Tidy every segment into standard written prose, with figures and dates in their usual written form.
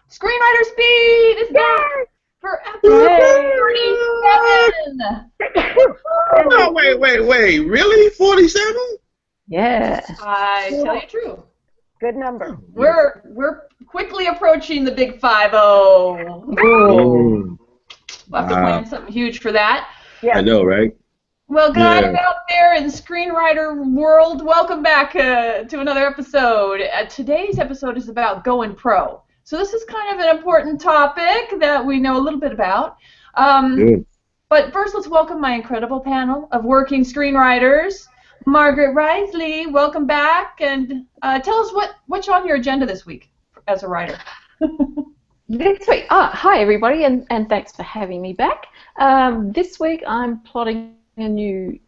Screenwriter Speed is back for episode 47. Oh, wait. Really? 47? Yeah. I tell you true. Good number. We're quickly approaching the big 5-0. Ooh. We'll have to plan something huge for that. Yeah. I know, right? Well, guys out there in screenwriter world, welcome back to another episode. Today's episode is about going pro. So this is kind of an important topic that we know a little bit about. But first, let's welcome my incredible panel of working screenwriters. Margaret Risley, welcome back, and tell us what's on your agenda this week as a writer. This week, hi everybody, and thanks for having me back. This week I'm plotting a new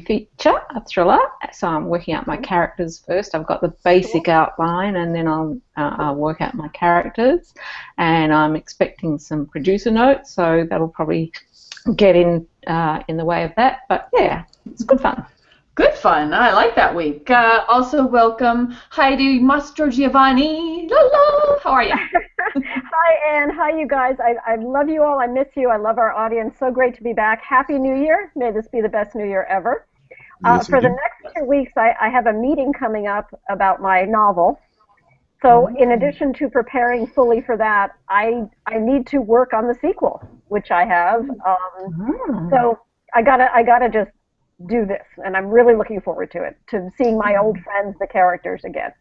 feature, a thriller. So I'm working out my characters first. I've got the basic outline, and then I'll work out my characters. And I'm expecting some producer notes, so that'll probably get in the way of that. But yeah, it's good fun. Good fun. I like that week. Also welcome Heidi Mastrogiovanni. La. How are you? Hi, Anne. Hi, you guys. I love you all. I miss you. I love our audience. So great to be back. Happy New Year. May this be the best New Year ever. For the next 2 weeks, I have a meeting coming up about my novel. So in addition to preparing fully for that, I need to work on the sequel, which I have. So I gotta just do this, and I'm really looking forward to it, to seeing my old friends, the characters, again.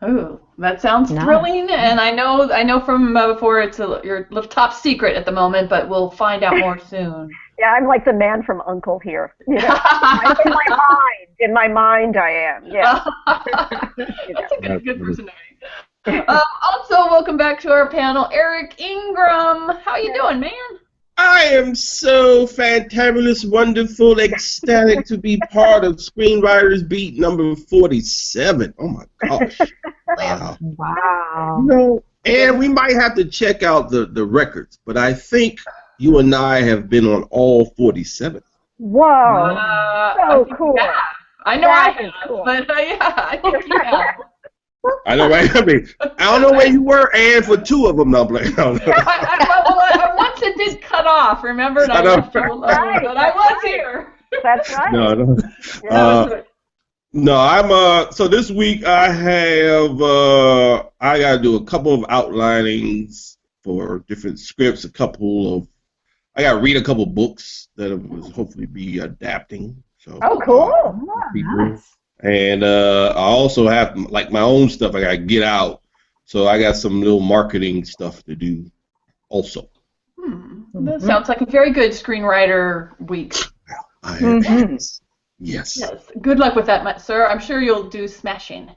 Ooh, that sounds thrilling, and I know from before it's your little top secret at the moment, but we'll find out more soon. Yeah, I'm like the man from U.N.C.L.E. here. You know, in my mind, I am. Yeah. That's a good personality. Also, welcome back to our panel, Eric Ingram. How you doing, man? I am so fantabulous, wonderful, ecstatic to be part of Screenwriters Beat number 47. Oh my gosh. Wow. You know, and we might have to check out the records, but I think you and I have been on all 47. Whoa. So cool. I know that I have, cool. But yeah, I think you have. I know, right? I mean, I don't know where you were, and for 2 of them, no, I'm like, once it did cut off, remember? And I left you alone, but I was here. That's right. No, I'm so this week I have I gotta do a couple of outlinings for different scripts, I gotta read a couple books that will hopefully be adapting. So cool. Nice. And I also have like my own stuff I gotta get out, so I got some little marketing stuff to do also. That sounds like a very good screenwriter week. Yes. Good luck with that, sir. I'm sure you'll do smashing.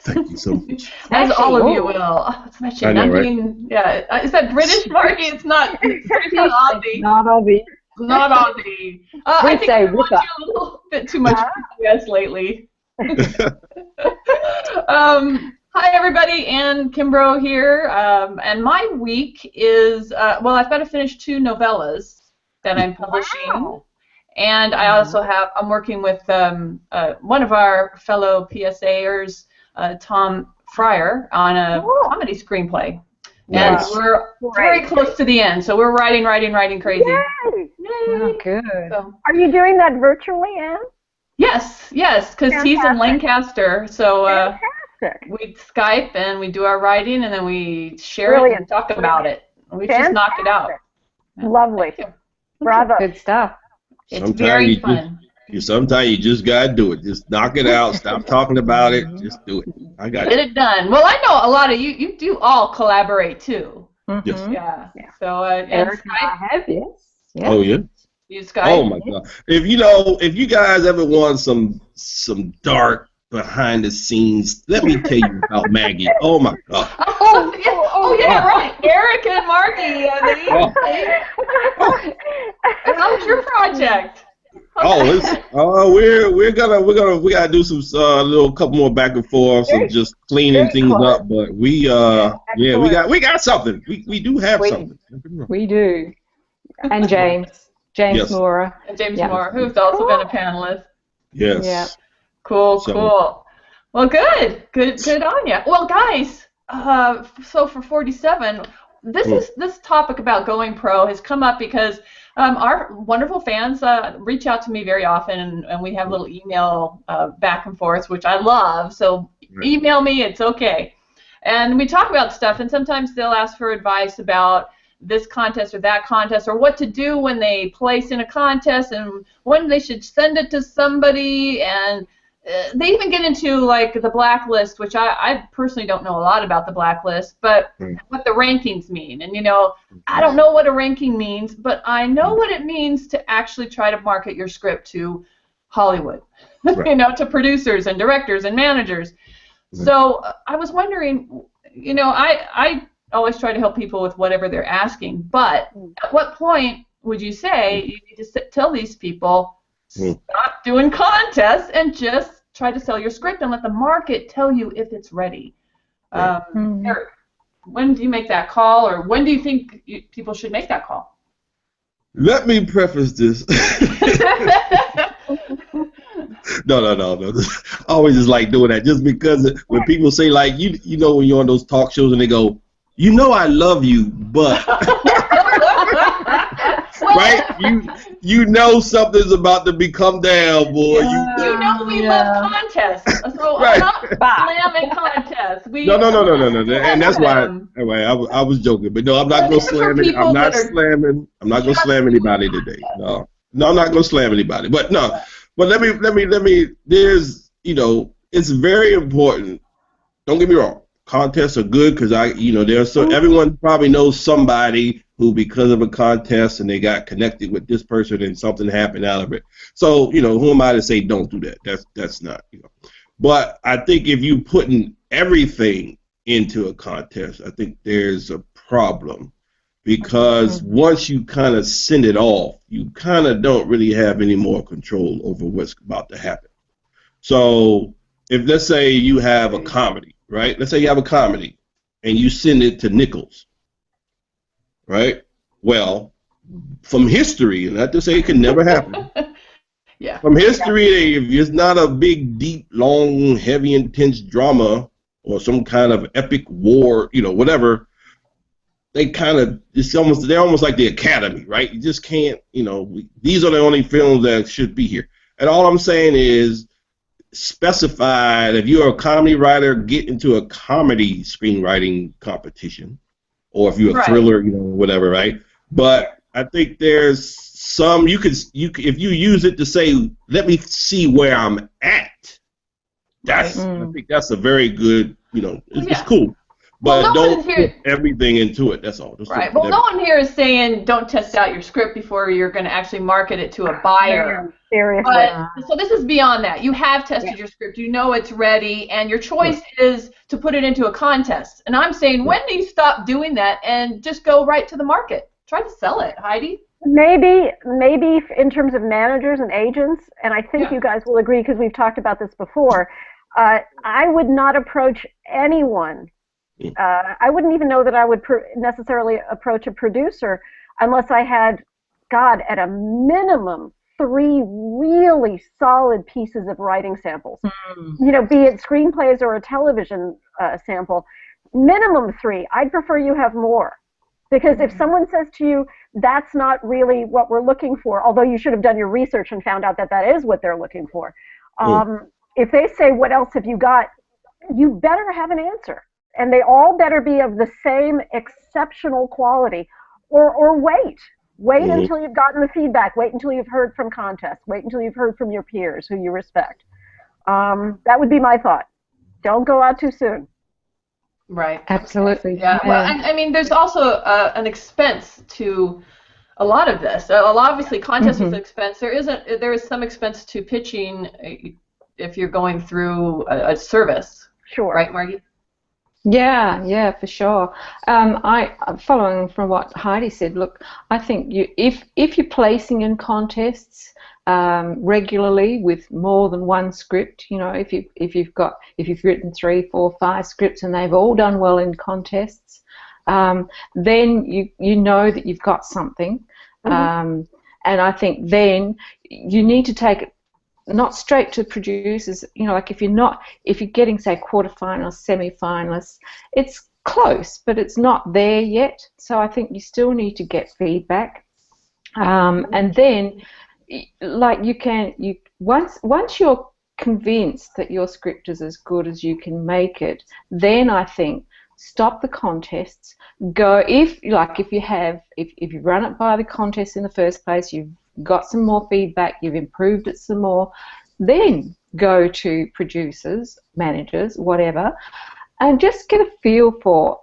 Thank you so much. As all of you will. Oh, smashing. I know, right? Is that British, Margie? It's not. It's not Aussie. Not Aussie. Not Aussie. I think I watched you a little bit too much PBS lately. Hi everybody, Ann Kimbrough here, and my week is I've got to finish 2 novellas that I'm publishing, and I also I'm working with one of our fellow PSAers, Tom Fryer, on a comedy screenplay. Nice. And we're very close to the end, so we're writing crazy. Yay. Oh, good. So, are you doing that virtually, Anne? Yes, because he's in Lancaster, so we Skype and we do our writing and then we share it and talk about it. We've just knocked it out. Lovely. Bravo. Good stuff. It's very fun. Sometimes you just gotta do it. Just knock it out. Stop talking about it. Just do it. I got Get it done. Well, I know a lot of you do all collaborate too. Yes. Yeah. So Eric and I have, yes. Oh yeah. You Skype. Oh my God! If you guys ever want some dark behind the scenes, let me tell you about Maggie. Oh my God! Oh yeah, right. Eric and Margie. How's your project? We gotta do some little couple more back and forth, so just cleaning things up. But we got something. We do have something. We do. And James Moore. And James Moore, who's also been a panelist. Yes. Yeah. Cool. Well, good on you. Well, guys, so for 47, this topic about going pro has come up because our wonderful fans reach out to me very often, and we have little email back and forth, which I love. So email me, it's okay. And we talk about stuff, and sometimes they'll ask for advice about this contest or that contest, or what to do when they place in a contest, and when they should send it to somebody, and they even get into like the blacklist, which I personally don't know a lot about the blacklist, but what the rankings mean. And I don't know what a ranking means, but I know what it means to actually try to market your script to Hollywood, to producers and directors and managers. So I was wondering, I always try to help people with whatever they're asking, but at what point would you say you need to tell these people, stop doing contests and just try to sell your script and let the market tell you if it's ready? Eric, when do you make that call, or when do you think people should make that call? Let me preface this. No. I always just like doing that, just because when people say, like, you know, when you're on those talk shows and they go, I love you, but right? You know something's about to become down, boy. We love contests, so I'm not slamming contests. No. And that's why I was joking, but no, I'm not gonna slam it. I'm not gonna slam anybody today. No, I'm not gonna slam anybody. But no. But let me. There's, it's very important. Don't get me wrong. Contests are good because everyone probably knows somebody who, because of a contest, and they got connected with this person and something happened out of it. So, who am I to say don't do that? That's not, But I think if you putting everything into a contest, I think there's a problem. Because once you kind of send it off, you kind of don't really have any more control over what's about to happen. So if, let's say you have a comedy, right? Let's say you have a comedy and you send it to Nichols, right? Well, from history, and not to say it can never happen. From history, if it's not a big, deep, long, heavy, intense drama or some kind of epic war, whatever, they're almost like the Academy, right? You just can't, these are the only films that should be here. And all I'm saying is, specify, if you're a comedy writer, get into a comedy screenwriting competition, or if you're a thriller, whatever, right? But I think there's some, if you use it to say, let me see where I'm at, I think that's a very good, it's cool. But don't put everything into it. That's all. Well, no one here is saying don't test out your script before you're going to actually market it to a buyer. Seriously. So this is beyond that. You have tested your script. You know it's ready, and your choice is to put it into a contest. And I'm saying, when do you stop doing that and just go right to the market? Try to sell it, Heidi. Maybe in terms of managers and agents, and I think you guys will agree because we've talked about this before, I would not approach anyone. I wouldn't even know that I would necessarily approach a producer unless I had, at a minimum, 3 really solid pieces of writing samples. Be it screenplays or a television sample. Minimum 3. I'd prefer you have more. Because if someone says to you, that's not really what we're looking for, although you should have done your research and found out that that is what they're looking for, if they say, what else have you got, you better have an answer. And they all better be of the same exceptional quality, or wait until you've gotten the feedback. Wait until you've heard from contests. Wait until you've heard from your peers who you respect. That would be my thought. Don't go out too soon. Right. Absolutely. Yeah. Well, I mean, there's also an expense to a lot of this. Obviously, contests is an expense. There is some expense to pitching if you're going through a service. Sure. Right, Margie? Yeah, for sure. Following from what Heidi said, look, I think if you're placing in contests regularly with more than one script, if you've written 3, 4, 5 scripts and they've all done well in contests, then you know that you've got something, and I think then you need to take it not straight to producers. You know, like if you're getting, say, quarterfinalists, semi-finalists, it's close, but it's not there yet. So I think you still need to get feedback, and then, like, once you're convinced that your script is as good as you can make it, then I think stop the contests. Go, if you run it by the contest in the first place, you've got some more feedback, you've improved it some more, then go to producers, managers, whatever, and just get a feel for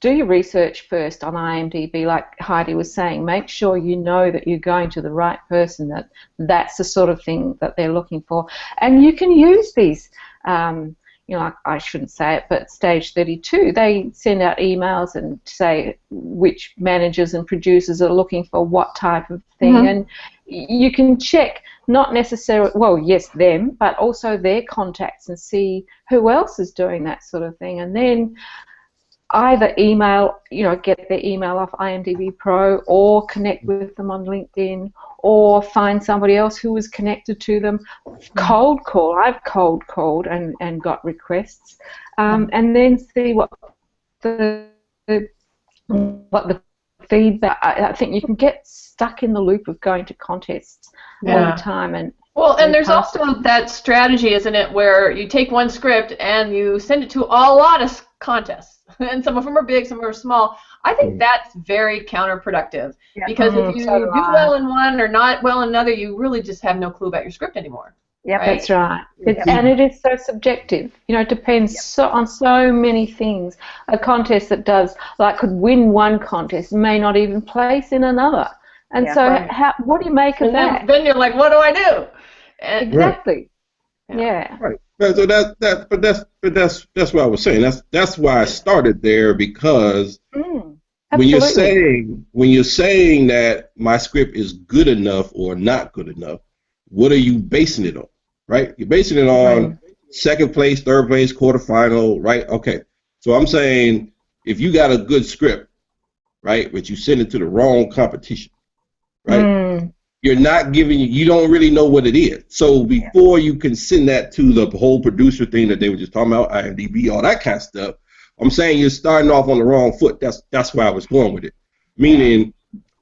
do your research first on IMDb, like Heidi was saying. Make sure you know that you're going to the right person, that's the sort of thing that they're looking for. And you can use these, I shouldn't say it, but Stage 32, they send out emails and say which managers and producers are looking for what type of thing. And you can check, not necessarily, well, yes, them, but also their contacts and see who else is doing that sort of thing. And then either email, get their email off IMDb Pro, or connect with them on LinkedIn, or find somebody else who is connected to them. Cold call. I've cold called and got requests, and then see what the feedback. I think you can get stuck in the loop of going to contests all the time, and there's also that strategy, isn't it, where you take one script and you send it to a lot of contests. And some of them are big, some are small. I think that's very counterproductive, because if you do well in one or not well in another, you really just have no clue about your script anymore. Yeah, right? That's right. And it is so subjective. It depends on so many things. A contest that could win one contest may not even place in another. And what do you make of that? Then you're like, what do I do? Exactly. Yeah. Right. So that's what I was saying. That's why I started there, because when you're saying that my script is good enough or not good enough, what are you basing it on? Right? You're basing it on second place, third place, quarterfinal, right? Okay. So I'm saying, if you got a good script, right, but you send it to the wrong competition, right? You're not you don't really know what it is. So before you can send that to the whole producer thing that they were just talking about, IMDb, all that kind of stuff, I'm saying you're starting off on the wrong foot. That's where I was going with it. Meaning,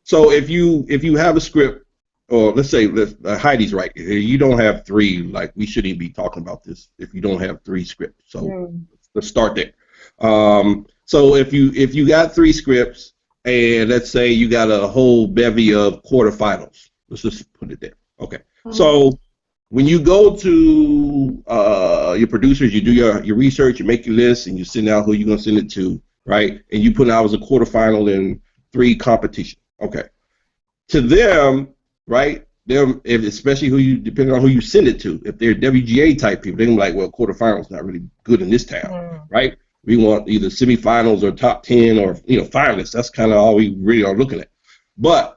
so if you have a script, or let's say Heidi's right, you don't have three, like we shouldn't even be talking about this if you don't have three scripts. So let's start there. So if you got three scripts, and let's say you got a whole bevy of quarterfinals. Let's just put it there. Okay. So when you go to your producers, you do your research, you make your list, and you send out who you're going to send it to, right? And you put out as a quarterfinal in 3 competitions. Okay. To them, right, especially depending on who you send it to, if they're WGA type people, they're going to be like, well, quarterfinal's not really good in this town, right? We want either semifinals or top 10 or, finalists. That's kind of all we really are looking at. But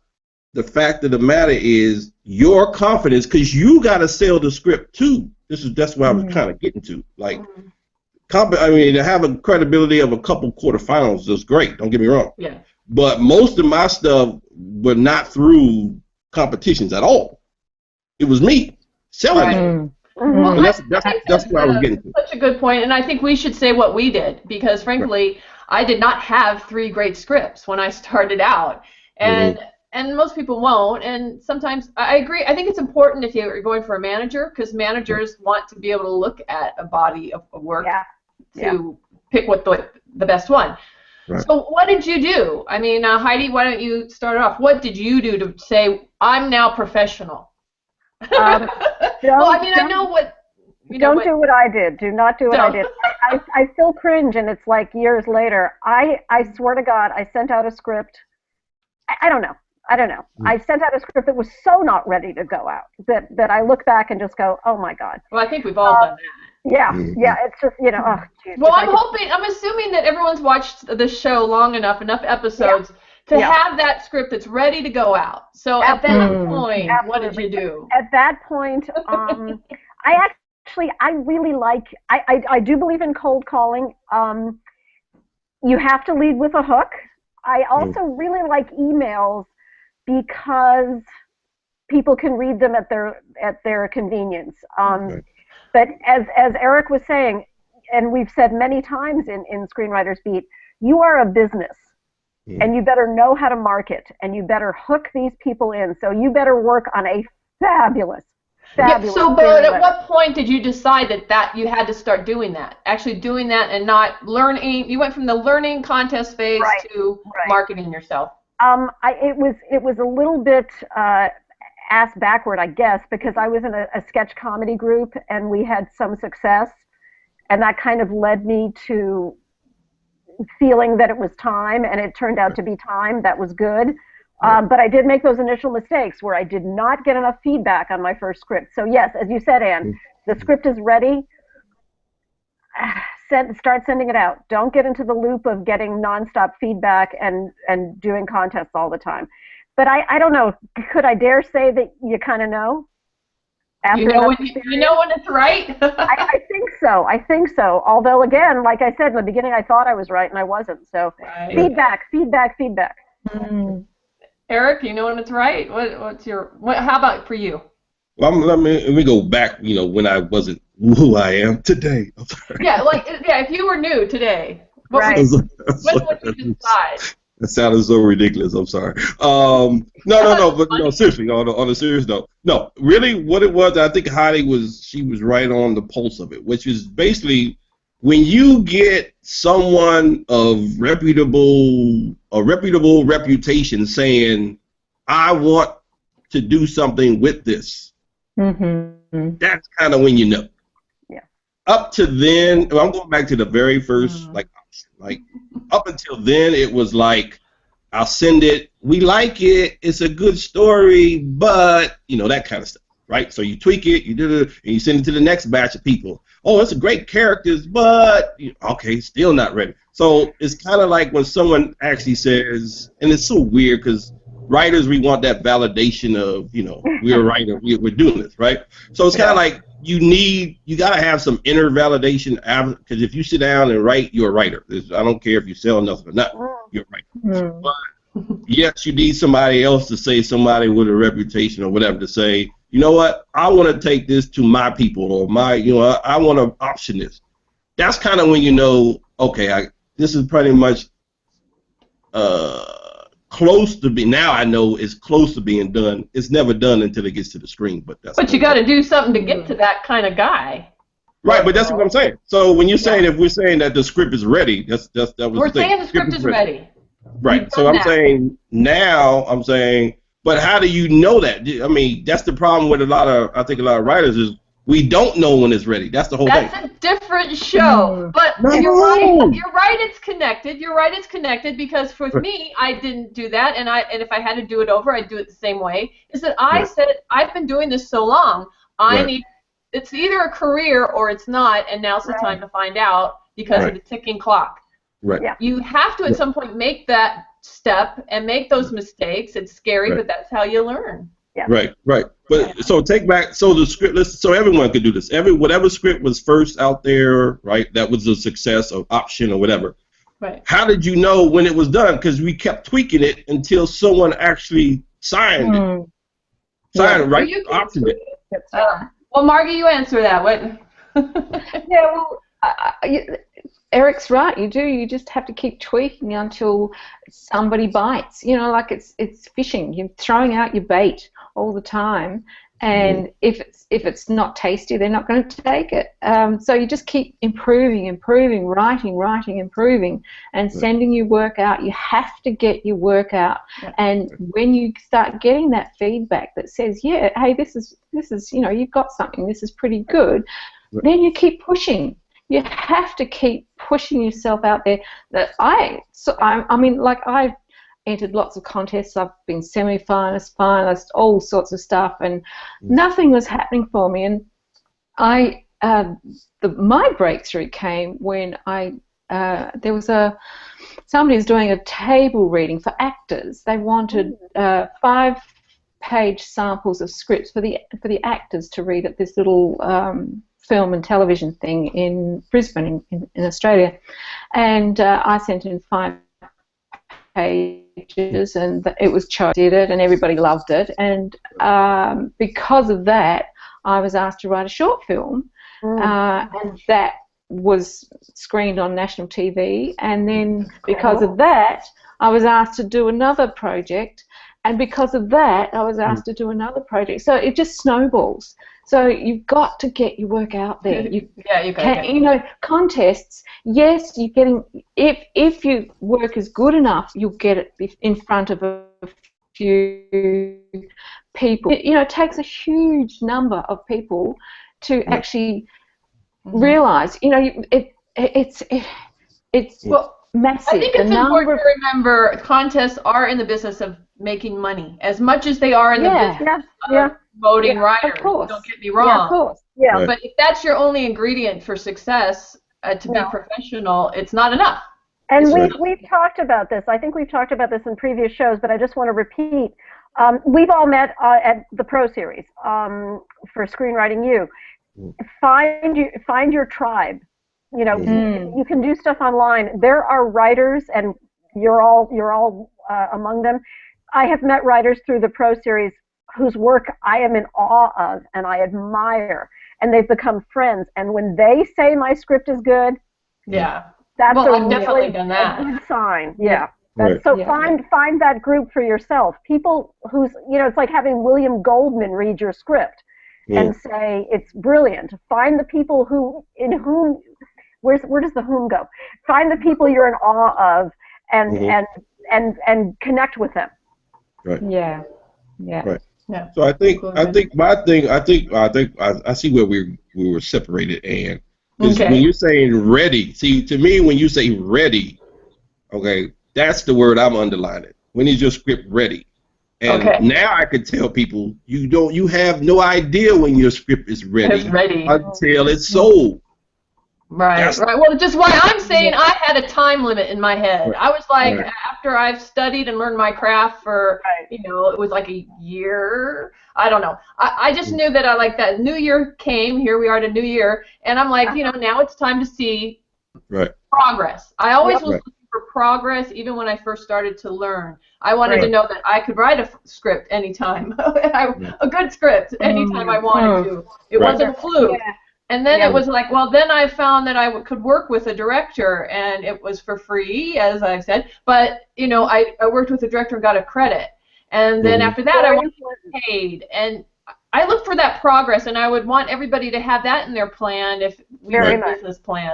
the fact of the matter is your confidence, because you got to sell the script too. That's what I was kind of getting to. Like, to have a credibility of a couple quarterfinals is great. Don't get me wrong. Yeah. But most of my stuff were not through competitions at all. It was me selling it. Well, that's what I was getting to. Such a good point, and I think we should say what we did, because frankly, I did not have 3 great scripts when I started out, and most people won't. And sometimes I agree. I think it's important if you're going for a manager, because managers want to be able to look at a body of work to pick what the best one. Right. So what did you do? I mean, Heidi, why don't you start off? What did you do to say, I'm now professional? I know what. Don't do what I did. Do not do what I did. I still cringe, and it's like years later. I swear to God, I sent out a script. I don't know. I sent out a script that was so not ready to go out that I look back and just go, oh my God. Well, I think we've all done that. Yeah, it's just, oh, geez. Well, I'm assuming that everyone's watched the show long enough episodes to have that script that's ready to go out. So at that point, what did you do? At that point, I really like, I do believe in cold calling. You have to lead with a hook. I also really like emails, because people can read them at their convenience. But as Eric was saying, and we've said many times in Screenwriters Beat, you are a business. And you better know how to market, and you better hook these people in. So you better work on a fabulous. So, but at what point did you decide that you had to start doing that? Actually doing that and not learning. You went from the learning contest phase to marketing yourself. It was a little bit ass backward, I guess, because I was in a sketch comedy group and we had some success, and that kind of led me to feeling that it was time, and it turned out to be time. That was good. But I did make those initial mistakes where I did not get enough feedback on my first script. So yes, as you said, Anne, the script is ready. Start sending it out. Don't get into the loop of getting nonstop feedback and doing contests all the time. But I don't know. Could I dare say that you kind of know? You know when it's right? I think so. I think so. Although, again, like I said in the beginning, I thought I was right and I wasn't. So feedback. Eric, you know when it's right? How about for you? Well, let me go back. When I wasn't who I am today. If you were new today, what would you decide? That sounded so ridiculous. I'm sorry. No, but no, seriously, on a serious note, no, really, what it was, I think Heidi was right on the pulse of it, which is basically when you get someone of reputable reputation saying, "I want to do something with this," that's kind of when you know. Yeah. Up to then, I'm going back to the very first up until then, it was like, I'll send it, we like it, it's a good story, but, that kind of stuff, right? So you tweak it, you do it, and you send it to the next batch of people. Oh, it's a great characters, but, okay, still not ready. So it's kind of like when someone actually says, and it's so weird because writers, we want that validation of, we're a writer, we're doing this, right? So it's kind of like, you got to have some inner validation, because if you sit down and write, you're a writer. I don't care if you sell nothing or not, you're a writer. But yes, you need somebody else to say, somebody with a reputation or whatever, to say, you know what, I want to take this to my people, or I want to option this. That's kind of when you know, okay, this is pretty much close to be. Now I know it's close to being done. It's never done until it gets to the screen, but you got to do something to get to that kind of guy. Right, but that's what I'm saying. So when you're saying, if we're saying that the script is ready, that was we're the thing. Saying the script is ready. Right. So I'm saying now, but how do you know that? I mean, that's the problem with I think a lot of writers is we don't know when it's ready. That's the whole thing. That's a different show. But you're right. You're right. It's connected. You're right. It's connected because for me, I didn't do that, and if I had to do it over, I'd do it the same way. Is that I said I've been doing this so long. It's either a career or it's not, and now's the time to find out because of the ticking clock. Right. Yeah. You have to at some point make that step and make those mistakes. It's scary, but that's how you learn. Yeah. Right. But so take back, so the script, so everyone could do this. Whatever script was first out there, right, that was a success or option or whatever. Right. How did you know when it was done? Because we kept tweaking it until someone actually signed it. Optioned it. Well, Margie, you answer that. What? Eric's right. You do. You just have to keep tweaking until somebody bites. Like it's fishing. You're throwing out your bait all the time, and if it's not tasty, they're not going to take it. So you just keep improving, writing, improving, and sending your work out. You have to get your work out, and when you start getting that feedback that says, "Yeah, hey, this is you've got something. This is pretty good," then you keep pushing. You have to keep pushing yourself out there. I've entered lots of contests. I've been semi-finalist, finalist, all sorts of stuff, and nothing was happening for me. And my breakthrough came when there was somebody was doing a table reading for actors. They wanted 5-page samples of scripts for the actors to read at this little film and television thing in Brisbane in Australia, and I sent in 5 pages stages, and it was did it, and everybody loved it. And because of that, I was asked to write a short film, and that was screened on national TV. And then because of that, I was asked to do another project, and because of that, I was asked to do another project. So it just snowballs. So you've got to get your work out there. You can, you know, contests. Yes, you're getting. If your work is good enough, you'll get it in front of a few people. You know, it takes a huge number of people to actually realize. You know, it's well, massive. I think it's important to remember contests are in the business of making money as much as they are in the business of promoting writers. Of course. Don't get me wrong. Yeah, of course. Yeah. Right. But if that's your only ingredient for success, to be professional, it's not enough. And we've talked about this. I think we've talked about this in previous shows, but I just want to repeat. We've all met at the Pro Series for Screenwriting U. Find your tribe. You know, you can do stuff online. There are writers, and you're all among them. I have met writers through the Pro Series whose work I am in awe of and I admire, and they've become friends. And when they say my script is good, that's I've definitely done that. A good sign. Yeah. So find that group for yourself. People who's, you know, it's like having William Goldman read your script and say it's brilliant. Find the people where does the whom go? Find the people you're in awe of and connect with them. Right. Yeah. Right. Yeah. So I think I see where we were separated, Ann. When you're saying ready, see, to me, when you say ready, okay, that's the word I'm underlining. When is your script ready? And now I can tell people you have no idea when your script is ready, until it's sold. Right. Well, just why I'm saying I had a time limit in my head. I was like, after I've studied and learned my craft for, you know, it was like a year. I don't know. I just knew that I like that New Year came. Here we are at a new year, and I'm like, you know, now it's time to see progress. I always was looking for progress, even when I first started to learn. I wanted to know that I could write a script anytime, a good script anytime I wanted to. It wasn't a fluke. And then it was like, well, then I found that I could work with a director, and it was for free, as I've said. But, you know, I worked with a director and got a credit. And then after that, I wanted to get paid. And I looked for that progress, and I would want everybody to have that in their plan if we had business plans.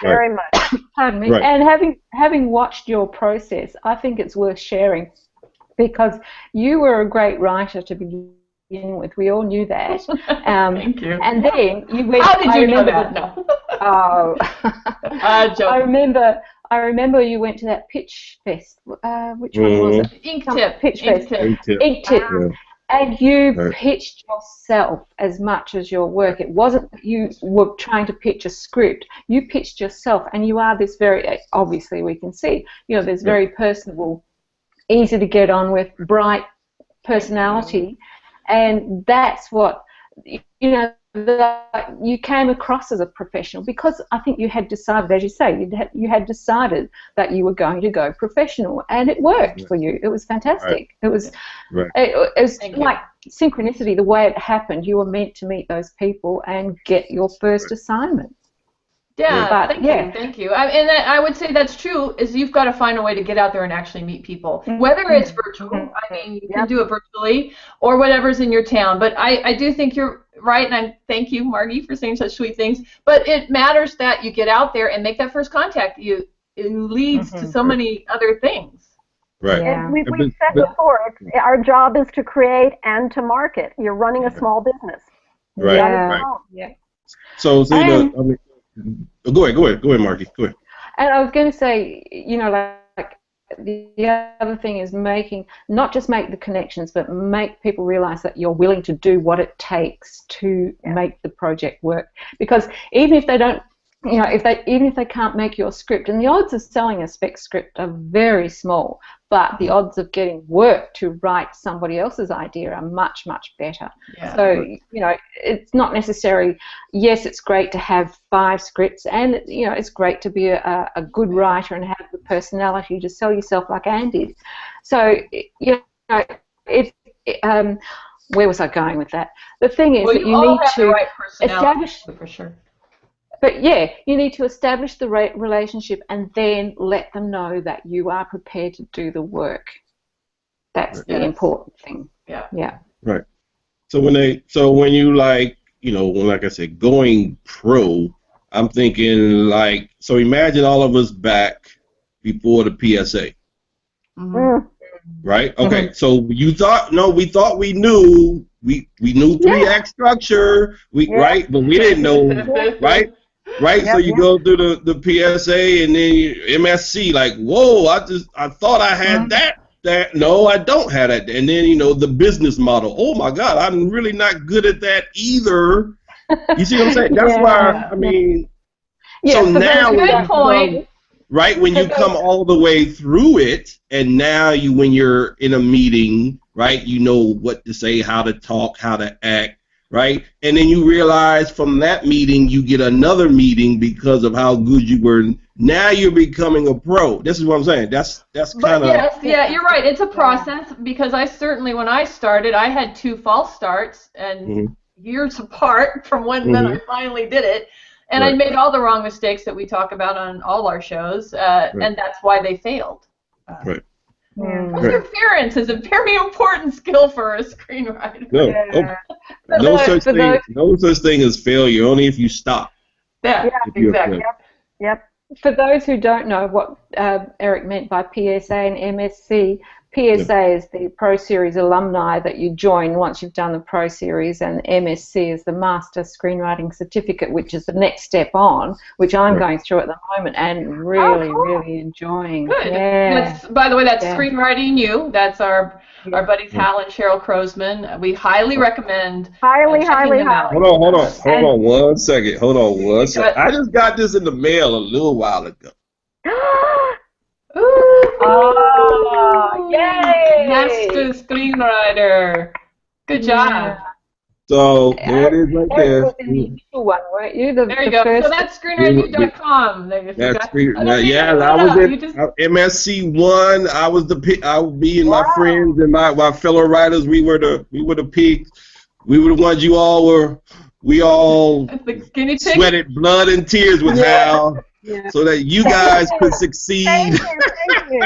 Very much. Pardon me. And having watched your process, I think it's worth sharing, because you were a great writer to begin with. We all knew that. Thank you. And then you went. How did you know that? No. Oh. I remember you went to that pitch fest. Which one was it? Ink Tip. Pitch Fest. Ink Tip. And you pitched yourself as much as your work. It wasn't you were trying to pitch a script. You pitched yourself, and you are this very, obviously we can see, you know, this very personable, easy to get on with, bright personality. And that's what, you know, you came across as a professional, because I think you had decided, as you say, you had decided that you were going to go professional, and it worked for you. It was fantastic. It was, it was like synchronicity, the way it happened. You were meant to meet those people and get your first assignment. Yeah, thank you. And I would say that's true, is you've got to find a way to get out there and actually meet people. Whether it's virtual, I mean, you can do it virtually, or whatever's in your town. But I do think you're right, and I thank you, Margie, for saying such sweet things. But it matters that you get out there and make that first contact. It leads to so many other things. Right. And we've said before, our job is to create and to market. You're running a small business. Yeah. So, I mean, go ahead, Margie. Go ahead. And I was going to say, you know, like the other thing is not just make the connections, but make people realize that you're willing to do what it takes to make the project work. Because even if they don't, you know, even if they can't make your script, and the odds of selling a spec script are very small, but the odds of getting work to write somebody else's idea are much, much better. Yeah. So, you know, it's not necessary, yes, it's great to have 5 scripts, and, you know, it's great to be a good writer and have the personality to sell yourself like Anne did. So, you know, where was I going with that? The thing is that you need to establish, for sure. But yeah, you need to establish the relationship and then let them know that you are prepared to do the work. That's the important thing. Yeah. Yeah. Right. So when you like, you know, like I said, going pro, I'm thinking like, so imagine all of us back before the PSA. Mm-hmm. Right? Okay. So we thought we knew 3-act structure, right? But we didn't know, right? Right? Yep, So you go through the PSA and then MSC, like, whoa, I thought I had that. No, I don't have that. And then, you know, the business model. Oh my God, I'm really not good at that either. You see what I'm saying? That's why, I mean, so now good point. Right, when you come all the way through it, and now when you're in a meeting, right, you know what to say, how to talk, how to act, right, and then you realize from that meeting you get another meeting because of how good you were. Now you're becoming a pro. This is what I'm saying. That's kind of. Yes, yeah, you're right. It's a process because I certainly, when I started, I had 2 false starts and years apart from when then I finally did it. And I made all the wrong mistakes that we talk about on all our shows, and that's why they failed. Perseverance is a very important skill for a screenwriter. No such thing as failure, only if you stop. Yeah, exactly. Yep. For those who don't know what Eric meant by PSA and MSC, PSA is the Pro Series alumni that you join once you've done the Pro Series, and MSC is the Master Screenwriting Certificate, which is the next step on, which I'm going through at the moment and really, really enjoying. Good. Yeah. By the way, that's Screenwriting You. That's our buddies Hal and Cheryl Crozman. We highly recommend highly. Hold on 1 second. Hold on 1 second. I just got this in the mail a little while ago. Oh, yay! Master Screenwriter. Good job. So there it is right there. The initial one, weren't you? There you go. So that's screenwriting.com. I was at MSC1. I was me and my friends and my fellow writers. We were the peaks. We were the ones we all sweated blood and tears with Hal. Yeah. So that you guys could succeed. Thank you.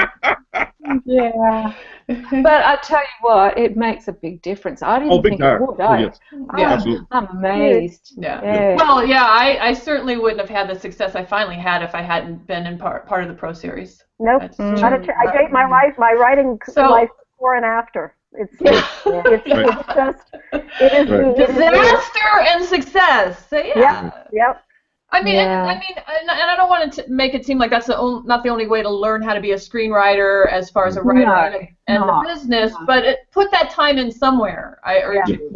Yeah. But I tell you what, it makes a big difference. I didn't think it would. I'm amazed. Yeah. Well, yeah, I certainly wouldn't have had the success I finally had if I hadn't been in part of the Pro Series. Nope. I date my life, my writing life before and after. It is disaster and success. So, Yep. I mean, and I don't want to make it seem like that's not the only way to learn how to be a screenwriter as far as a writer and the business, but put that time in somewhere. I urge you.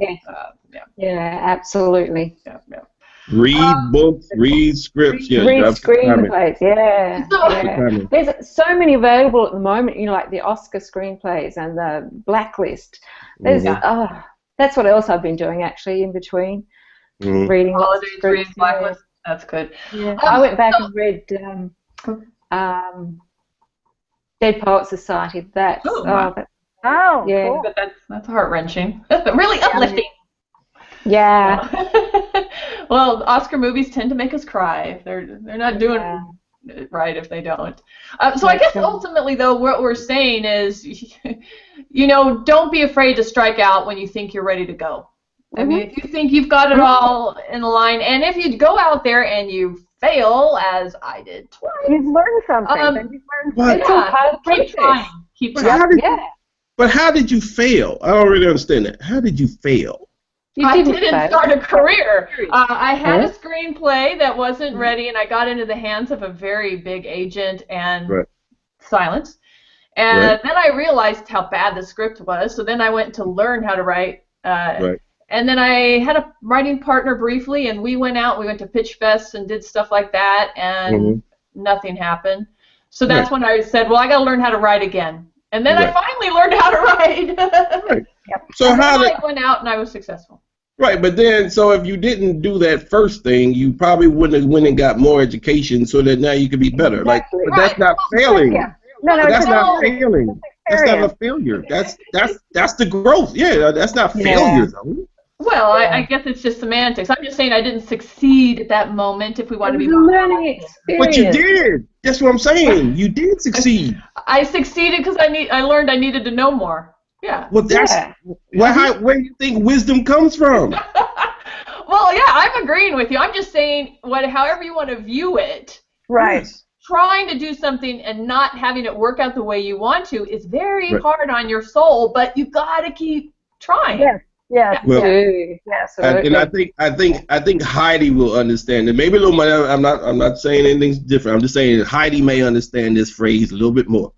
Yeah, absolutely. Yeah. Read books, read scripts. Read screenplays. There's so many available at the moment. You know, like the Oscar screenplays and the Blacklist. There's that's what else I've been doing actually in between. Reading Holidays, reading Blacklist. That's good. Yeah. I went back and read Dead Poets Society. That's cool. But that's heart-wrenching. Really uplifting. Yeah. Well, Oscar movies tend to make us cry. They're not doing it right if they don't. So I guess ultimately, though, what we're saying is, you know, don't be afraid to strike out when you think you're ready to go. I mean, if you think you've got it all in line, and if you go out there and you fail, as I did twice, you've learned something. Keep trying. But how did you fail? I don't really understand that. How did you fail? I didn't start a career. I had a screenplay that wasn't ready, and I got into the hands of a very big agent and silence. And then I realized how bad the script was, so then I went to learn how to write. And then I had a writing partner briefly, and we went to Pitch Fest and did stuff like that, and nothing happened. So that's when I said, well, I got to learn how to write again. And then I finally learned how to write. Right. So and how then did I went out and I was successful. Right, but then, so if you didn't do that first thing, you probably wouldn't have went and got more education so that now you could be better. Exactly. But that's not failing. Yeah. No, That's not it's failing. That's not a failure. That's the growth. Yeah, that's not failure, though. Well, I guess it's just semantics. I'm just saying I didn't succeed at that moment. If we want to be a learning experience. But you did. That's what I'm saying. You did succeed. I succeeded because I learned I needed to know more. Yeah. Well, where do you think wisdom comes from? Well, yeah, I'm agreeing with you. I'm just saying, however you want to view it. Right. Yes. Trying to do something and not having it work out the way you want to is very hard on your soul, but you got to keep trying. Yes. Yes. Well, yes. and I think Heidi will understand it. Maybe a little more. I'm not saying anything's different. I'm just saying Heidi may understand this phrase a little bit more.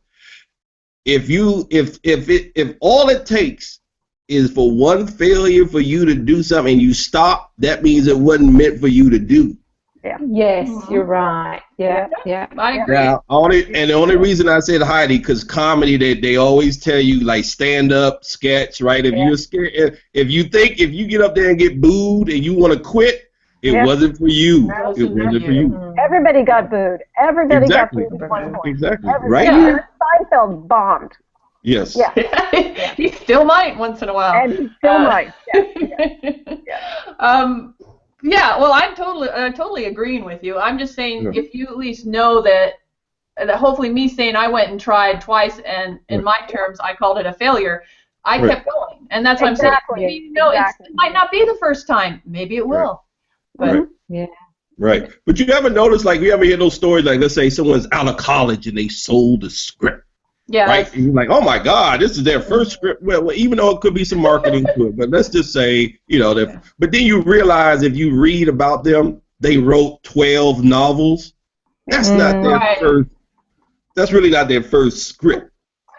If all it takes is for one failure for you to do something and you stop, that means it wasn't meant for you to do. Yeah. Yes, you're right. Yeah. I agree. Now, the only reason I said Heidi, because comedy, they always tell you like stand up, sketch, right? If you're scared, if you get up there and get booed and you want to quit, it wasn't for you. It wasn't for you. Everybody got booed. Everybody got booed at one point. Exactly. Everybody. Right here. Seinfeld bombed. Yes. Yeah. He still might once in a while. And he still might. Yeah. Well, I'm totally agreeing with you. I'm just saying if you at least know that hopefully me saying I went and tried twice and in my terms I called it a failure, I kept going. And that's what I'm saying. Maybe, it might not be the first time. Maybe it will. But, Right. But you ever notice, like, you ever hear those stories, like, let's say someone's out of college and they sold a script. Yeah. Right? And you're like, oh, my God, this is their first script. Well, even though it could be some marketing to it. But let's just say, but then you realize if you read about them, they wrote 12 novels. That's not their first. That's really not their first script.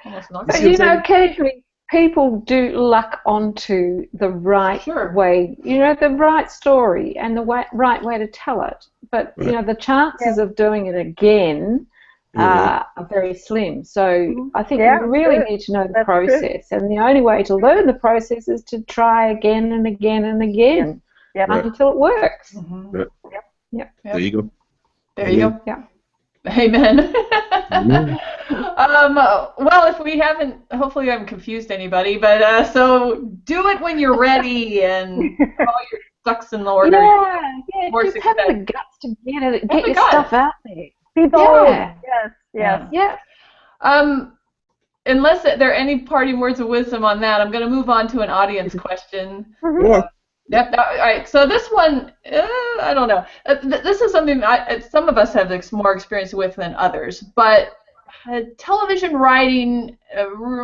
But, occasionally people do luck onto the right way, the right story and the right way to tell it. But, the chances of doing it again are very slim. So I think you really need to know the process. And the only way to learn the process is to try again and again and again until it works. There you go. There you go. Yeah. Amen. Well, if we haven't, hopefully I haven't confused anybody, but so do it when you're ready and all your ducks in order. Just have the guts to get your stuff out there. Be bold. Yes. Unless there are any parting words of wisdom on that, I'm going to move on to an audience question. Yep. All right. So this one, I don't know. This is something some of us have more experience with than others. But television writing,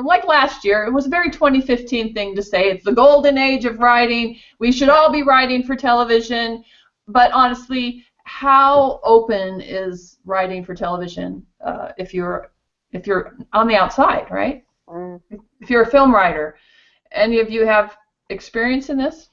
like last year, it was a very 2015 thing to say. It's the golden age of writing. We should all be writing for television. But honestly, how open is writing for television if you're on the outside, right? If you're a film writer, any of you have experience in this?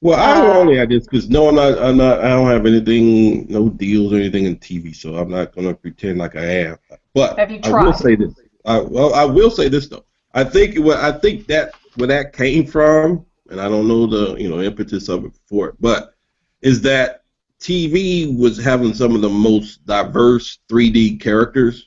Well, I only had this because I don't have anything, no deals or anything in TV, so I'm not gonna pretend like I have. But have you tried? I will say this. I will say this though. I think that where that came from, and I don't know the impetus of it for it, but is that TV was having some of the most diverse 3D characters,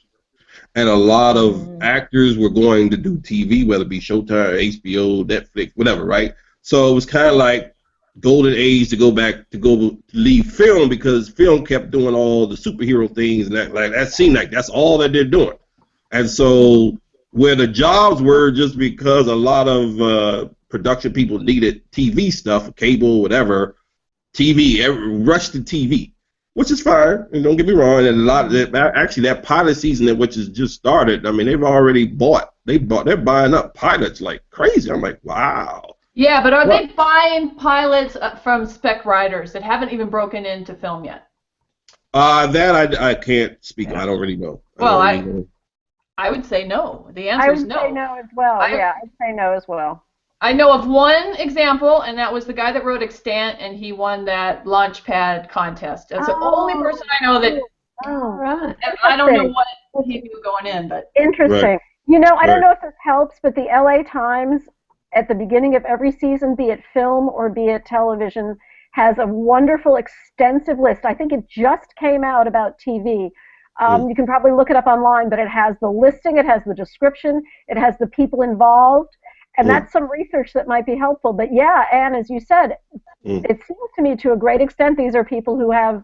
and a lot of actors were going to do TV, whether it be Showtime, HBO, Netflix, whatever, right? So it was kind of like golden age to leave film because film kept doing all the superhero things and that seemed like that's all that they're doing. And so where the jobs were just because a lot of production people needed TV stuff, cable, whatever, rushed to TV, which is fine. And don't get me wrong. And a lot of that pilot season which has just started. I mean, they're buying up pilots like crazy. I'm like, wow. Yeah, but are they buying pilots from spec writers that haven't even broken into film yet? That I can't speak. I don't really know. I would say no. The answer is no. I would say no as well. I'd say no as well. I know of one example, and that was the guy that wrote Extant, and he won that Launchpad contest. That's the only person I know that Oh, Right. And I don't know what he knew going in, but interesting. Right. You know, I don't Right. know if this helps, but the LA Times at the beginning of every season, be it film or be it television, has a wonderful, extensive list. I think it just came out about TV. You can probably look it up online, but it has the listing, it has the description, it has the people involved, and that's some research that might be helpful. But yeah, Anne, as you said, it seems to me to a great extent these are people who have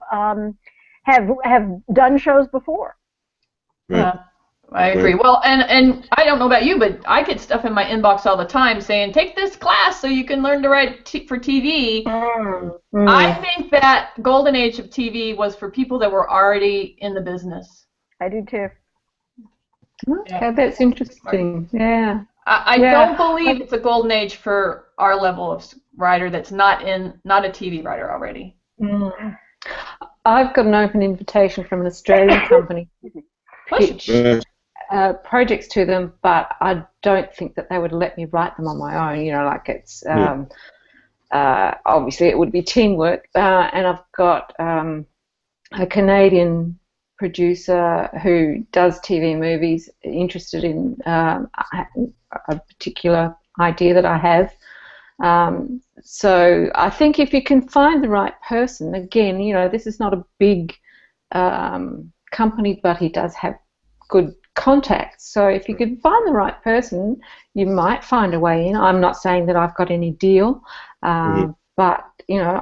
done shows before. Right. yeah, I agree. Well, and I don't know about you, but I get stuff in my inbox all the time saying, take this class so you can learn to write for TV. I think that golden age of TV was for people that were already in the business. I do too. Okay, that's interesting. Yeah. I don't believe it's a golden age for our level of writer that's not a TV writer already. I've got an open invitation from an Australian company to pitch projects to them, but I don't think that they would let me write them on my own. You know, like it's obviously it would be teamwork, and I've got a Canadian producer who does TV movies interested in a particular idea that I have. So I think if you can find the right person, again, you know, this is not a big company, but he does have good contacts. So if you can find the right person, you might find a way in. I'm not saying that I've got any deal, but you know,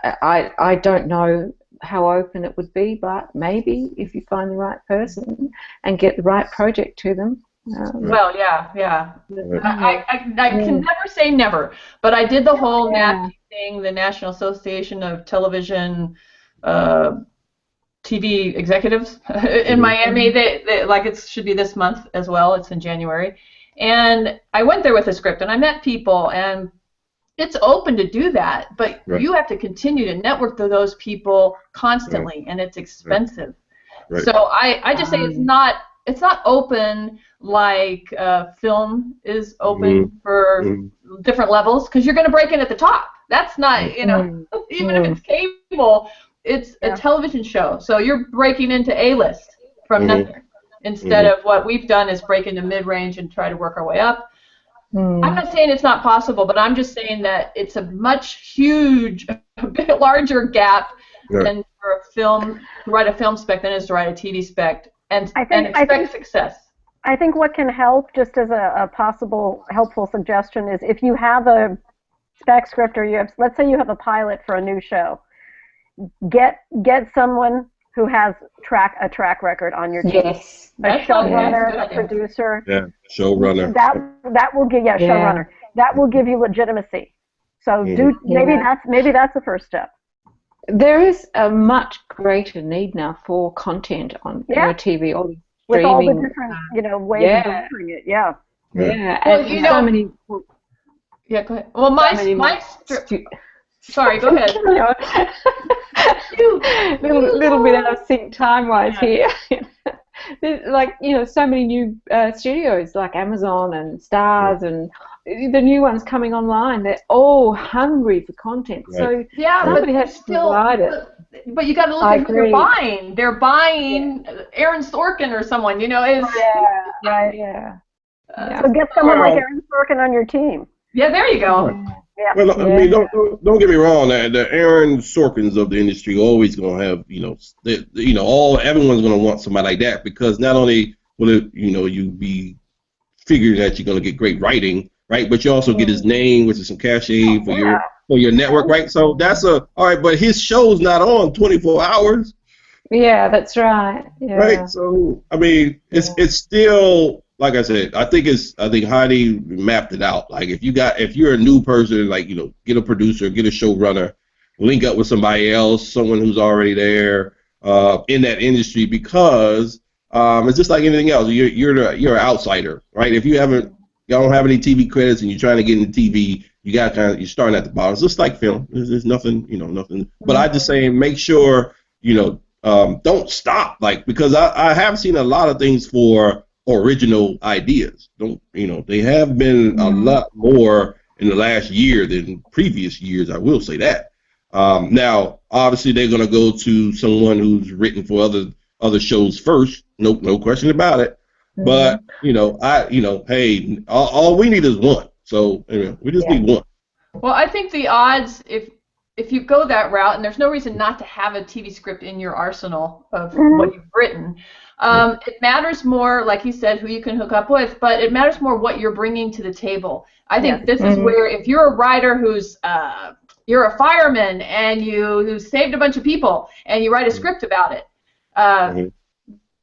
I don't know how open it would be, but maybe if you find the right person and get the right project to them. Well, yeah. I can never say never, but I did the whole NATP thing, the National Association of Television TV Executives in Miami. They like it should be this month as well. It's in January, and I went there with a script, and I met people, and it's open to do that, but you have to continue to network to those people constantly, and it's expensive. So I just say it's not open like film is open for different levels, because you're going to break in at the top. That's not, you know, even if it's cable, it's a television show. So you're breaking into A-list from nothing, instead of what we've done is break into mid-range and try to work our way up. I'm not saying it's not possible, but I'm just saying that it's a a bit larger gap than for a film, to write a film spec than it is to write a TV spec and expect success. I think what can help, just as a possible helpful suggestion, is if you have a spec script or let's say you have a pilot for a new show, get someone who has a track record on your team. Yes. A showrunner, a producer. Yeah, showrunner. That will give showrunner. That will give you legitimacy. So maybe that's the first step. There is a much greater need now for content on TV or with streaming. all the different ways of delivering it. Yeah. And so many. Yeah, go ahead. Well, sorry, go ahead. little bit out of sync time-wise here. There's so many new studios like Amazon and Stars and the new ones coming online. They're all hungry for content. So somebody has to provide it. But you got to look at who they're buying. They're buying Aaron Sorkin or someone, So get someone like Aaron Sorkin on your team. Yeah, there you go. Yeah. Well, I mean, don't get me wrong. The Aaron Sorkins of the industry always gonna have, everyone's gonna want somebody like that, because not only will it, you be figuring that you're gonna get great writing, right? But you also get his name, which is some cachet for your network, right? So that's all right. But his show's not on 24 hours. Yeah, that's right. Yeah. Right. So I mean, it's still. Like I said, I think Heidi mapped it out. Like if you're a new person, get a producer, get a showrunner, link up with somebody else, someone who's already there in that industry, because it's just like anything else. You're an outsider, right? If y'all don't have any TV credits and you're trying to get into TV, you're starting at the bottom. It's just like film. There's nothing, nothing. But I just say make sure don't stop, because I have seen a lot of things for original ideas. They have been a lot more in the last year than previous years, I will say that. Now obviously they're going to go to someone who's written for other shows first. No question about it. Mm-hmm. But hey, all we need is one. So we just need one. Well, I think the odds, if you go that route, and there's no reason not to have a TV script in your arsenal of what you've written, it matters more, like you said, who you can hook up with, but it matters more what you're bringing to the table. I think this is where, if you're a writer who's you're a fireman and who saved a bunch of people and you write a script about it,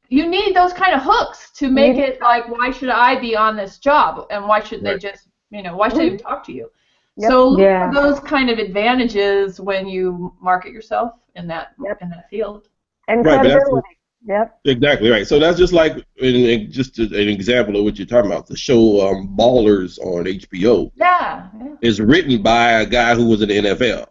you need those kind of hooks to make it like, why should I be on this job, and why should they just, why should they even talk to you? Yep. So look for those kind of advantages when you market yourself in that field. And credibility. Yep. Exactly right. So that's just like just an example of what you're talking about. The show Ballers on HBO. Yeah. Is written by a guy who was in the NFL.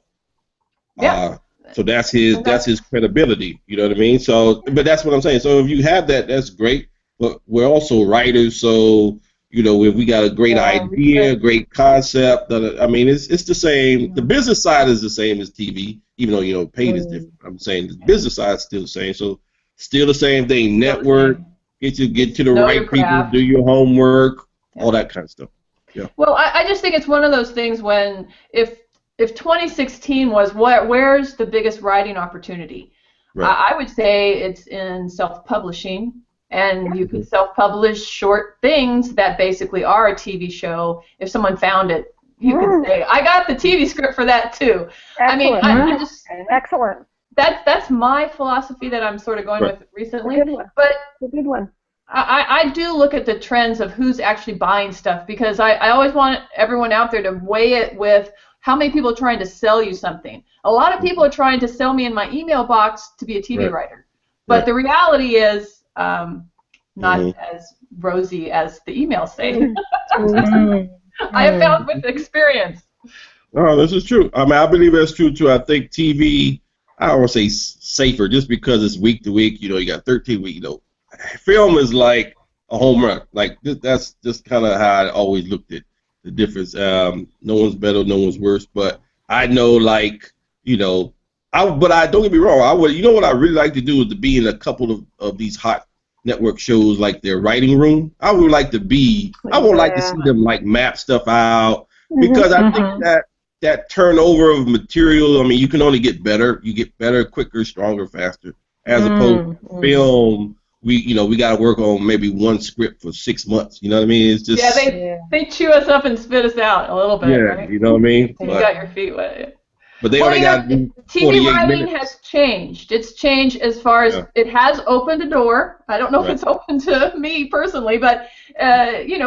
Yeah. So that's his credibility. You know what I mean? So, but that's what I'm saying. So if you have that, that's great. But we're also writers, so if we got a great idea, great concept, I mean, it's the same. The business side is the same as TV, even though paid is different. I'm saying the business side is still the same. So still the same thing. Network, get to the right people, do your homework, all that kind of stuff. Yeah. Well, I just think it's one of those things when if 2016 was where's the biggest writing opportunity, I would say it's in self-publishing. And you can self-publish short things that basically are a TV show. If someone found it, you can say, I got the TV script for that too. Excellent. I mean, I just excellent. That's my philosophy that I'm sort of going with recently. A good one. But a good one. I do look at the trends of who's actually buying stuff, because I always want everyone out there to weigh it with how many people are trying to sell you something. A lot of people are trying to sell me in my email box to be a TV writer. But the reality is, not as rosy as the emails say. I have found with experience. Oh, this is true. I mean, I believe that's true too. I think TV, I don't want to say safer just because it's week to week. You got 13 weeks. Film is like a home run. Like that's just kind of how I always looked at the difference. No one's better, no one's worse. But I know, but I don't get me wrong. I would, what I really like to do is to be in a couple of these hot network shows, like their writing room. I would like to be. I would like to see them map stuff out, because I think that turnover of material. I mean, you can only get better. You get better, quicker, stronger, faster. As opposed to film, we got to work on maybe one script for 6 months. You know what I mean? It's just they chew us up and spit us out a little bit. Yeah, right? you know what I mean. You got your feet wet. But they only got TV writing has changed. It's changed as far as it has opened a door. I don't know if it's open to me personally, but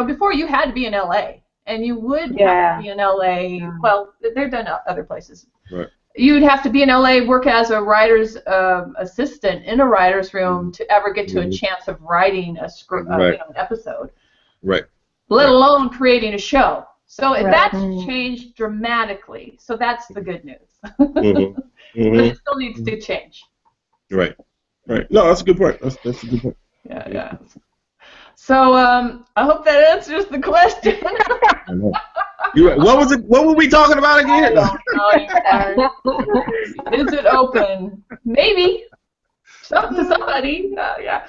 before you had to be in LA, and you would have to be in LA. Well, they're done other places. Right. You'd have to be in LA, work as a writer's assistant in a writer's room to ever get to a chance of writing a script, an episode. Right. Let alone creating a show. So that's changed dramatically. So that's the good news. But it still needs to change. Right. No, that's a good point. That's a good point. Yeah. So I hope that answers the question. I know. You're right. What was it? What were we talking about again? Is it open? Maybe. To somebody. Yeah.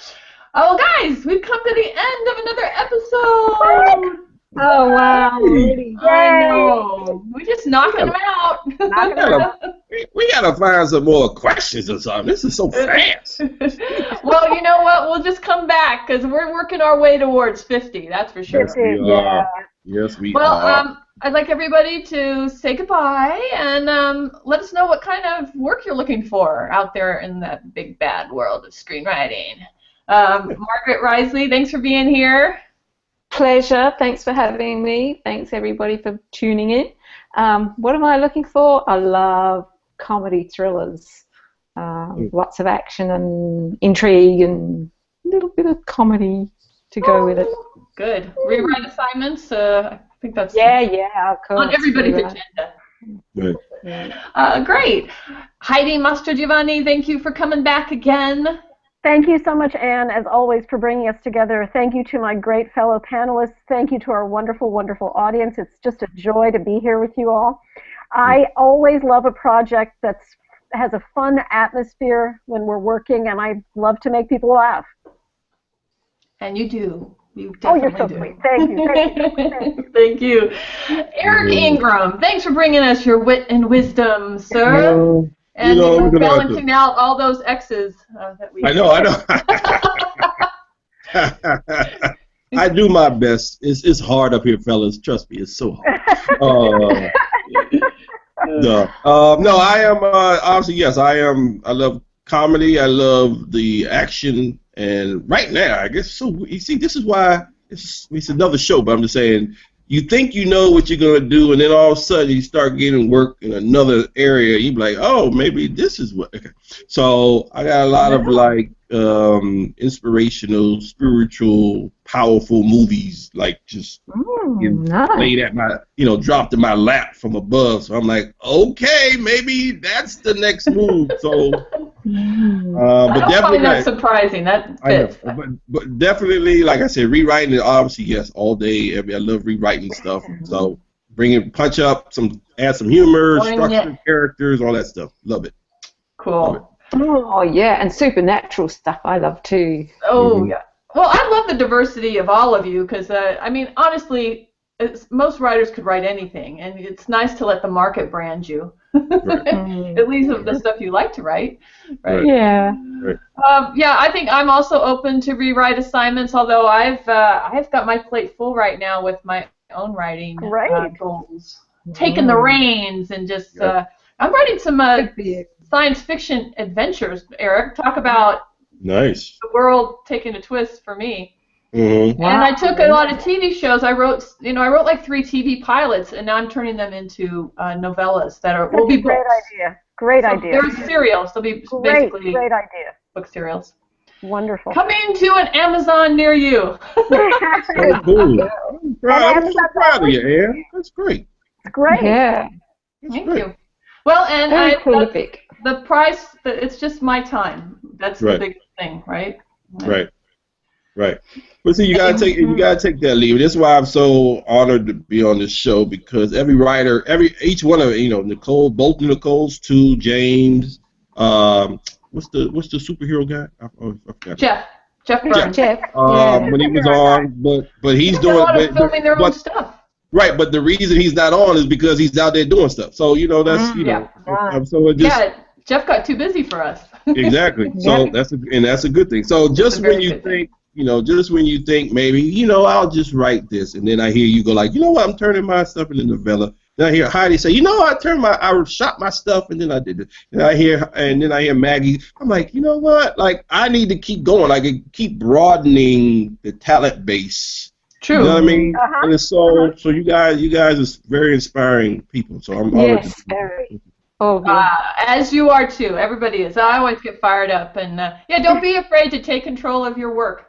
Oh, guys, we've come to the end of another episode. Oh, wow. I know. We're just knocking them out. We gotta find some more questions or something. This is so fast. Well, you know what? We'll just come back, because we're working our way towards 50. That's for sure. Yes, we are. Yes, we are. Well, I'd like everybody to say goodbye and let us know what kind of work you're looking for out there in that big bad world of screenwriting. Margaret Risley, thanks for being here. Pleasure. Thanks for having me. Thanks, everybody, for tuning in. What am I looking for? I love comedy thrillers. Lots of action and intrigue and a little bit of comedy to go with it. Good. Rewrite assignments. I think that's of course, on everybody's agenda. Right. Great. Heidi Mastrogiovanni, thank you for coming back again. Thank you so much, Anne, as always, for bringing us together. Thank you to my great fellow panelists. Thank you to our wonderful, wonderful audience. It's just a joy to be here with you all. I always love a project that's has a fun atmosphere when we're working, and I love to make people laugh. And you do. You you're definitely so do. sweet. Thank you. Thank you. Thank you. Eric Ingram, thanks for bringing us your wit and wisdom, sir. And balancing out all those X's that we. I know. I do my best. It's hard up here, fellas. Trust me, it's so hard. No, I am obviously yes. I am. I love comedy. I love the action, and right now, I guess so. You see, this is why it's another show. But I'm just saying, you think you know what you're gonna do, and then all of a sudden you start getting work in another area. You be like, oh, maybe this is what. Okay. So I got a lot of like inspirational, spiritual, powerful movies, like just laid at my, dropped in my lap from above. So I'm like, okay, maybe that's the next move. So, but I definitely find that surprising. That fits. But definitely, like I said, rewriting it. Obviously, yes, all day. I love rewriting stuff. So punch up, add some humor, structure, characters, all that stuff. Love it. Cool. Love it. Oh, yeah, and supernatural stuff I love too. Oh, yeah. Well, I love the diversity of all of you because, honestly, most writers could write anything, and it's nice to let the market brand you. Right. At least of the stuff you like to write. Right? Yeah. Right. I think I'm also open to rewrite assignments, although I've got my plate full right now with my own writing goals. Taking the reins and just, I'm writing some science fiction adventures, Eric. Talk about nice. The world taking a twist for me. Mm-hmm. And I took a lot of TV shows. I wrote like 3 TV pilots, and now I'm turning them into novellas will be books. Great idea. They're serials. They'll be basically great idea. Book serials. Wonderful. Coming to an Amazon near you. So cool. I'm so proud of you, Ann. That's great. It's great. Yeah. Thank you. Well, and very prolific. The price, it's just my time. That's the big thing, right? Right. But see, you gotta take that leave. That's why I'm so honored to be on this show, because every writer, each one of Nicole, both Nicole's, too, James, what's the superhero guy? I forgot. Jeff Burns. When he was on, but he's doing a lot of filming their own stuff. Right, but the reason he's not on is because he's out there doing stuff. So that's so it just Jeff got too busy for us. Exactly. So that's a good thing. So just when you think, maybe, I'll just write this, and then I hear you go like, you know what, I'm turning my stuff into novella. Then I hear Heidi say, I shot my stuff, and then I did it. And then I hear Maggie. I'm like, you know what? Like, I need to keep going. I can keep broadening the talent base. True. You know what I mean? And it's so you guys are very inspiring people. So I'm honored. Yes, very. As you are too. Everybody is. I always get fired up, and don't be afraid to take control of your work.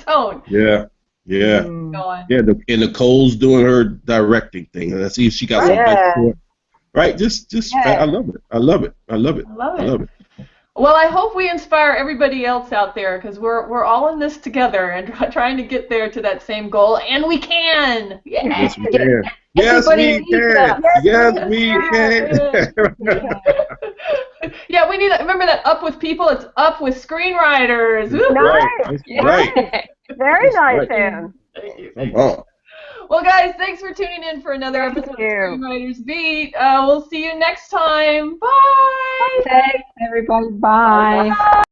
Don't. Yeah. And Nicole's doing her directing thing. And let's see if she got some back for it. Right? I love it. Well, I hope we inspire everybody else out there, because we're all in this together and trying to get there to that same goal, and we can. Yeah. Yes, we can. Yes, we can. Yes, we can. Yeah, we need to remember that Up With People, it's Up With Screenwriters. Nice. Right. Very nice, Ann. Thank you. Come on. Well, guys, thanks for tuning in for another episode of Screenwriters Beat. We'll see you next time. Bye. Thanks, everybody. Bye. Bye.